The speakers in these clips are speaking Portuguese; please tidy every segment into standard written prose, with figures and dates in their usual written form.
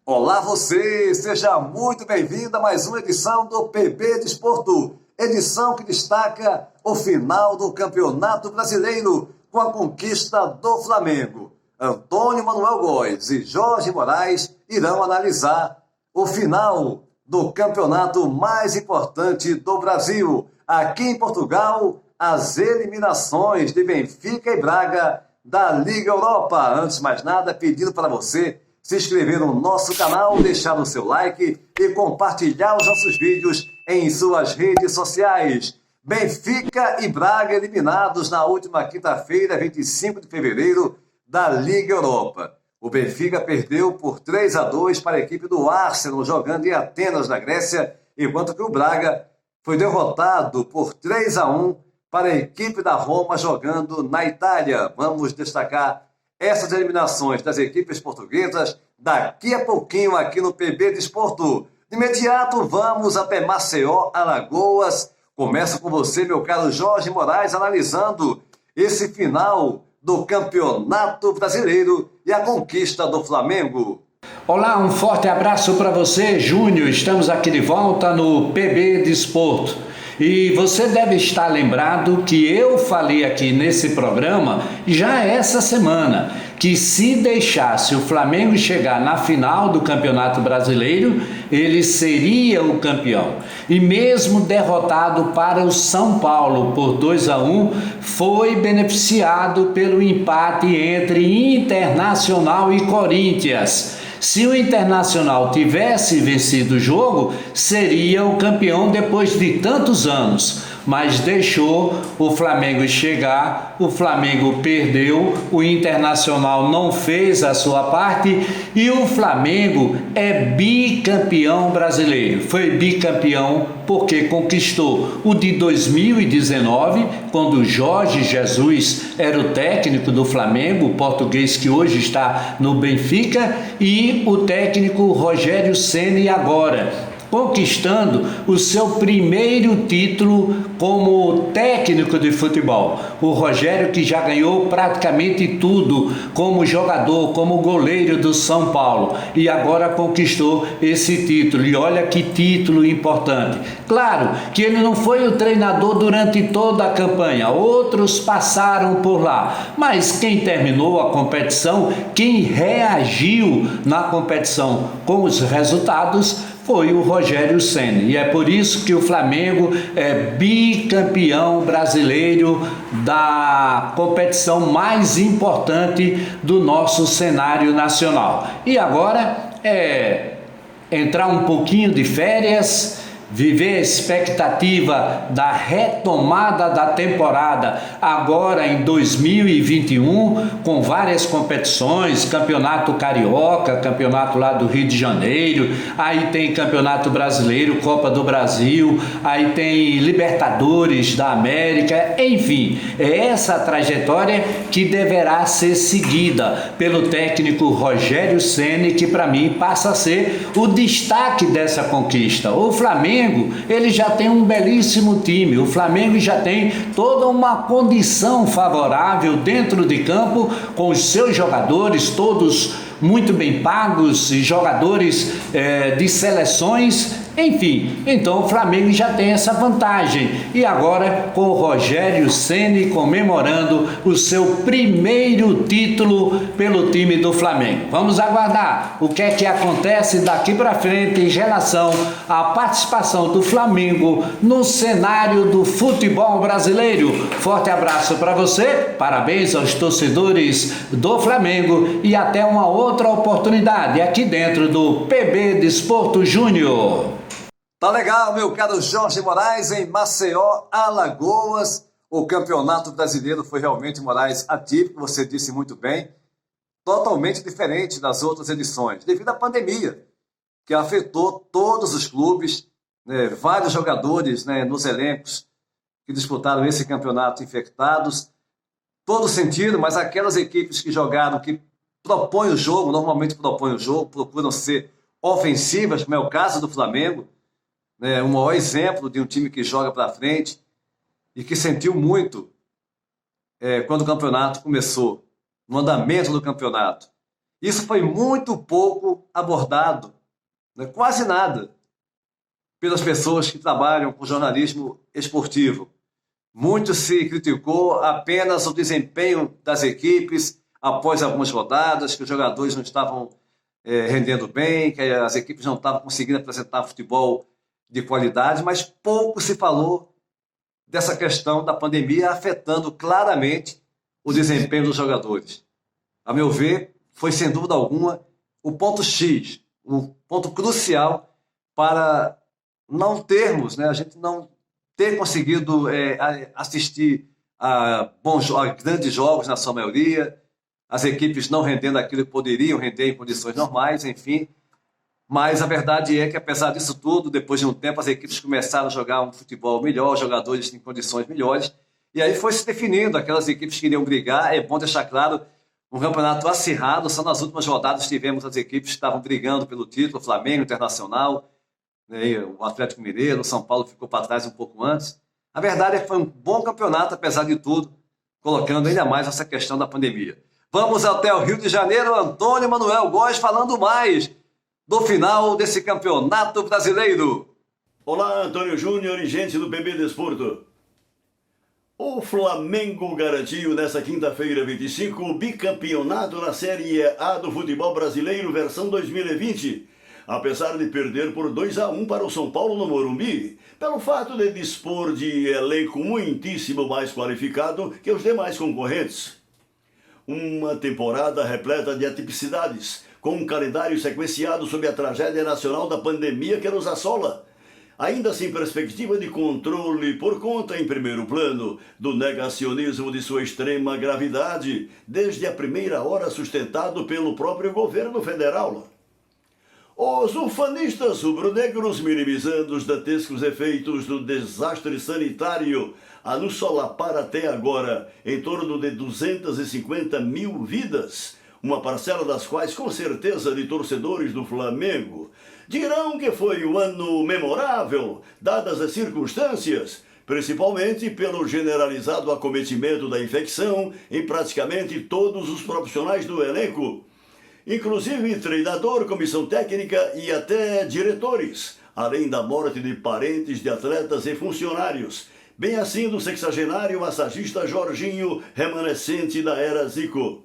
Olá você, seja muito bem-vindo a mais uma edição do PB Desporto, edição que destaca o final do Campeonato Brasileiro com a conquista do Flamengo. Antônio Manuel Góes e Jorge Moraes irão analisar o final do campeonato mais importante do Brasil. Aqui em Portugal, as eliminações de Benfica e Braga da Liga Europa. Antes de mais nada, pedindo para você se inscrever no nosso canal, deixar o seu like e compartilhar os nossos vídeos em suas redes sociais. Benfica e Braga eliminados na última quinta-feira, 25 de fevereiro, da Liga Europa. O Benfica perdeu por 3-2 para a equipe do Arsenal, jogando em Atenas, na Grécia, enquanto que o Braga foi derrotado por 3-1 para a equipe da Roma, jogando na Itália. Vamos destacar essas eliminações das equipes portuguesas daqui a pouquinho aqui no PB Desporto. De imediato, vamos até Maceió, Alagoas. Começo com você, meu caro Jorge Moraes, analisando esse final do Campeonato Brasileiro e a conquista do Flamengo. Olá, um forte abraço para você, Júnior. Estamos aqui de volta no PB Desporto. E você deve estar lembrado que eu falei aqui nesse programa já essa semana que se deixasse o Flamengo chegar na final do Campeonato Brasileiro, ele seria o campeão. E mesmo derrotado para o São Paulo por 2-1, foi beneficiado pelo empate entre Internacional e Corinthians. Se o Internacional tivesse vencido o jogo, seria o campeão depois de tantos anos, mas deixou o Flamengo chegar, o Flamengo perdeu, o Internacional não fez a sua parte e o Flamengo é bicampeão brasileiro. Foi bicampeão porque conquistou o de 2019, quando o Jorge Jesus era o técnico do Flamengo, o português que hoje está no Benfica, e o técnico Rogério Ceni agora, conquistando o seu primeiro título como técnico de futebol. O Rogério, que já ganhou praticamente tudo como jogador, como goleiro do São Paulo, e agora conquistou esse título. E olha que título importante. Claro que ele não foi o treinador durante toda a campanha, outros passaram por lá, mas quem terminou a competição, quem reagiu na competição com os resultados, foi o Rogério Ceni. E é por isso que o Flamengo é bicampeão brasileiro da competição mais importante do nosso cenário nacional. E agora é entrar um pouquinho de férias, viver a expectativa da retomada da temporada agora em 2021, com várias competições, campeonato carioca, campeonato lá do Rio de Janeiro, aí tem campeonato brasileiro, Copa do Brasil, aí tem Libertadores da América, enfim, é essa trajetória que deverá ser seguida pelo técnico Rogério Ceni, que para mim passa a ser o destaque dessa conquista. O Flamengo, ele já tem um belíssimo time, o Flamengo já tem toda uma condição favorável dentro de campo, com os seus jogadores todos muito bem pagos, e jogadores de seleções, enfim, então o Flamengo já tem essa vantagem. E agora com o Rogério Ceni comemorando o seu primeiro título pelo time do Flamengo. Vamos aguardar o que é que acontece daqui para frente em relação à participação do Flamengo no cenário do futebol brasileiro. Forte abraço para você, parabéns aos torcedores do Flamengo e até uma outra oportunidade aqui dentro do PB Desporto Júnior. Tá legal, meu caro Jorge Moraes, em Maceió, Alagoas. O Campeonato Brasileiro foi realmente, Moraes, atípico, você disse muito bem, totalmente diferente das outras edições, devido à pandemia, que afetou todos os clubes, né, vários jogadores, né, nos elencos que disputaram esse campeonato infectados, todo sentido, mas aquelas equipes que jogaram, que propõem o jogo, normalmente propõem o jogo, procuram ser ofensivas, como é o caso do Flamengo, né, um maior exemplo de um time que joga para frente e que sentiu muito quando o campeonato começou, no andamento do campeonato. Isso foi muito pouco abordado, né? Quase nada, pelas pessoas que trabalham com jornalismo esportivo. Muito se criticou apenas o desempenho das equipes após algumas rodadas, que os jogadores não estavam rendendo bem, que as equipes não estavam conseguindo apresentar futebol de qualidade, mas pouco se falou dessa questão da pandemia afetando claramente o desempenho dos jogadores. A meu ver, foi sem dúvida alguma o ponto X, o ponto crucial para não termos, né, a gente não ter conseguido assistir a grandes jogos na sua maioria, as equipes não rendendo aquilo que poderiam render em condições normais, enfim. Mas a verdade é que, apesar disso tudo, depois de um tempo, as equipes começaram a jogar um futebol melhor, jogadores em condições melhores, e aí foi se definindo aquelas equipes que iriam brigar. É bom deixar claro, um campeonato acirrado, só nas últimas rodadas tivemos as equipes que estavam brigando pelo título, Flamengo, Internacional, né, o Atlético Mineiro, o São Paulo ficou para trás um pouco antes. A verdade é que foi um bom campeonato, apesar de tudo, colocando ainda mais essa questão da pandemia. Vamos até o Rio de Janeiro, Antônio Manuel Góes falando mais do final desse campeonato brasileiro. Olá, Antônio Júnior e gente do PB Desporto. O Flamengo garantiu nesta quinta-feira 25 o bicampeonato na Série A do futebol brasileiro versão 2020, apesar de perder por 2-1 para o São Paulo no Morumbi, pelo fato de dispor de elenco muitíssimo mais qualificado que os demais concorrentes. Uma temporada repleta de atipicidades, com um calendário sequenciado sob a tragédia nacional da pandemia que nos assola, ainda sem perspectiva de controle por conta, em primeiro plano, do negacionismo de sua extrema gravidade, desde a primeira hora sustentado pelo próprio governo federal. Os ufanistas rubro-negros, minimizando os dantescos efeitos do desastre sanitário a nos solapar até agora em torno de 250 mil vidas, uma parcela das quais com certeza de torcedores do Flamengo, dirão que foi um ano memorável, dadas as circunstâncias, principalmente pelo generalizado acometimento da infecção em praticamente todos os profissionais do elenco, inclusive treinador, comissão técnica e até diretores, além da morte de parentes de atletas e funcionários, bem assim do sexagenário massagista Jorginho, remanescente da era Zico.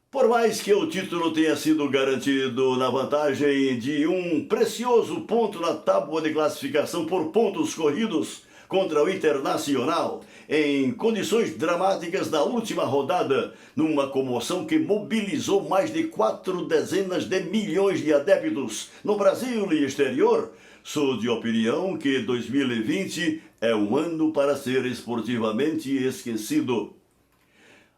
Por mais que o título tenha sido garantido na vantagem de um precioso ponto na tábua de classificação por pontos corridos contra o Internacional, em condições dramáticas da última rodada, numa comoção que mobilizou mais de 4 dezenas de milhões de adeptos no Brasil e exterior, sou de opinião que 2020 é um ano para ser esportivamente esquecido.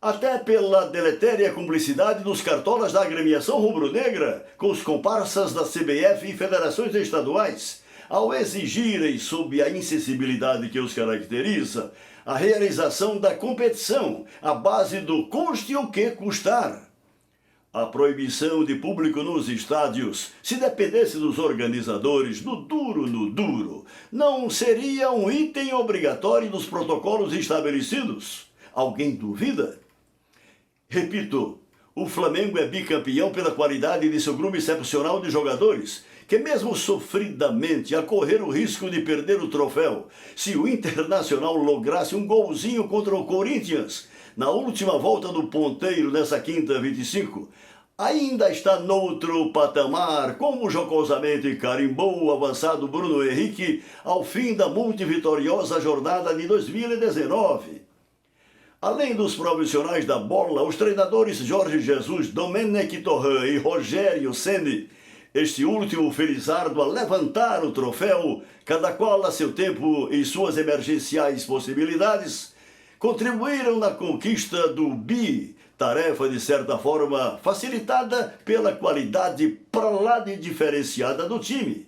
Até pela deletéria cumplicidade dos cartolas da agremiação rubro-negra com os comparsas da CBF e federações estaduais, ao exigirem, sob a insensibilidade que os caracteriza, a realização da competição à base do custe o que custar. A proibição de público nos estádios, se dependesse dos organizadores, no duro, não seria um item obrigatório dos protocolos estabelecidos? Alguém duvida? Repito, o Flamengo é bicampeão pela qualidade de seu grupo excepcional de jogadores, que mesmo sofridamente a correr o risco de perder o troféu, se o Internacional lograsse um golzinho contra o Corinthians, na última volta do ponteiro nessa quinta 25, ainda está noutro patamar, como jocosamente carimbou o avançado Bruno Henrique ao fim da multivitoriosa jornada de 2019. Além dos profissionais da bola, os treinadores Jorge Jesus, Domenech Torrent e Rogério Ceni, este último felizardo a levantar o troféu, cada qual a seu tempo e suas emergenciais possibilidades, contribuíram na conquista do bi, tarefa de certa forma facilitada pela qualidade pra lá de diferenciada do time.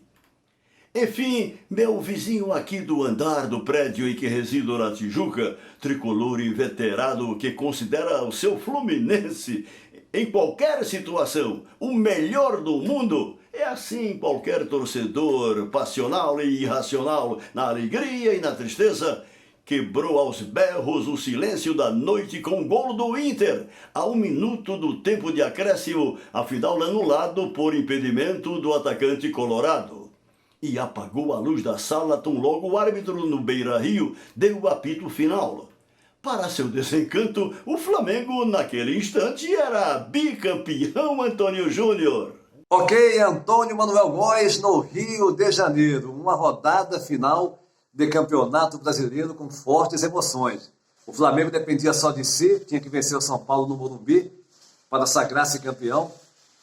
Enfim, meu vizinho aqui do andar do prédio em que resido na Tijuca, tricolor inveterado que considera o seu Fluminense, em qualquer situação, o melhor do mundo, é assim qualquer torcedor passional e irracional, na alegria e na tristeza, quebrou aos berros o silêncio da noite com o gol do Inter, a 1 minuto do tempo de acréscimo, afinal anulado por impedimento do atacante colorado. E apagou a luz da sala tão logo o árbitro no Beira-Rio deu o apito final. Para seu desencanto, o Flamengo naquele instante era bicampeão, Antônio Júnior. Ok, Antônio Manuel Góes no Rio de Janeiro, uma rodada final de campeonato brasileiro com fortes emoções. O Flamengo dependia só de si, tinha que vencer o São Paulo no Morumbi para sagrar-se campeão.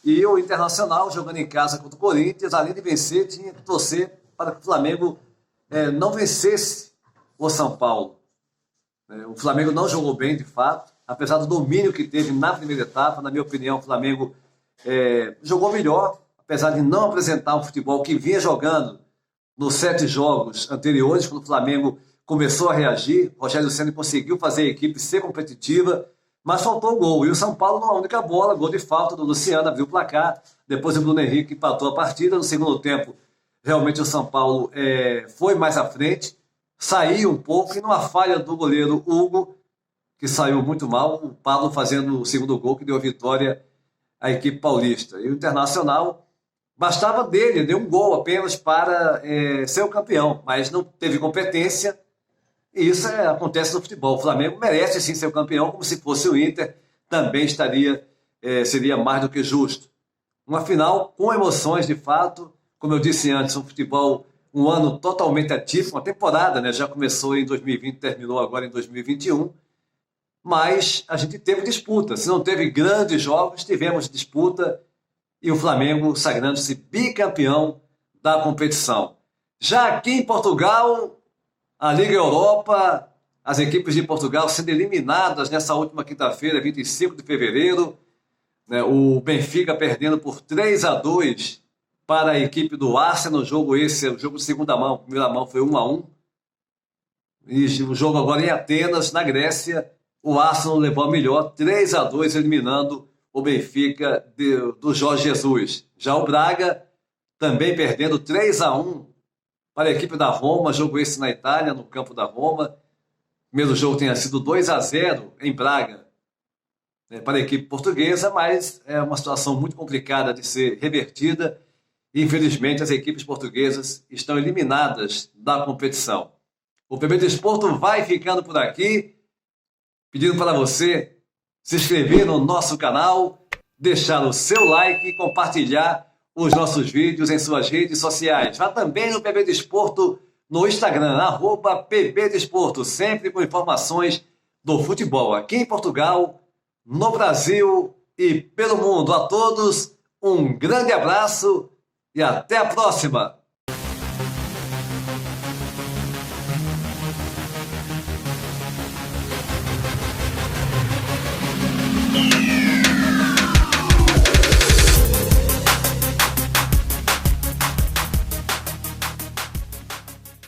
E o Internacional, jogando em casa contra o Corinthians, além de vencer, tinha que torcer para que o Flamengo não vencesse o São Paulo. O Flamengo não jogou bem, de fato, apesar do domínio que teve na primeira etapa. Na minha opinião, o Flamengo jogou melhor, apesar de não apresentar um futebol que vinha jogando nos 7 jogos anteriores, quando o Flamengo começou a reagir. Rogério Ceni conseguiu fazer a equipe ser competitiva, mas faltou o gol. E o São Paulo, numa única bola, gol de falta do Luciano, abriu o placar. Depois o Bruno Henrique empatou a partida. No segundo tempo, realmente o São Paulo foi mais à frente, saiu um pouco, e numa falha do goleiro Hugo, que saiu muito mal, o Pablo fazendo o segundo gol, que deu a vitória à equipe paulista. E o Internacional, bastava dele, deu um gol apenas para ser o campeão, mas não teve competência, e isso acontece no futebol. O Flamengo merece sim ser o campeão, como se fosse o Inter, também seria mais do que justo. Uma final com emoções, de fato, como eu disse antes, um futebol, um ano totalmente atípico, uma temporada, já começou em 2020, terminou agora em 2021, mas a gente teve disputa. Se não teve grandes jogos, tivemos disputa, e o Flamengo sagrando-se bicampeão da competição. Já aqui em Portugal, a Liga Europa, as equipes de Portugal sendo eliminadas nessa última quinta-feira, 25 de fevereiro, o Benfica perdendo por 3-2 para a equipe do Arsenal. O jogo o jogo de segunda mão, primeira mão foi 1-1. E o jogo agora em Atenas, na Grécia, o Arsenal levou a melhor, 3-2, eliminando o Benfica do Jorge Jesus. Já o Braga também perdendo 3-1 para a equipe da Roma, jogo esse na Itália, no campo da Roma. O primeiro jogo tinha sido 2-0 em Braga, para a equipe portuguesa, mas é uma situação muito complicada de ser revertida. Infelizmente, as equipes portuguesas estão eliminadas da competição. O PB Desporto vai ficando por aqui, pedindo para você se inscrever no nosso canal, deixar o seu like e compartilhar os nossos vídeos em suas redes sociais. Vá também no PB Desporto no Instagram, @PB Desporto, sempre com informações do futebol aqui em Portugal, no Brasil e pelo mundo. A todos, um grande abraço e até a próxima!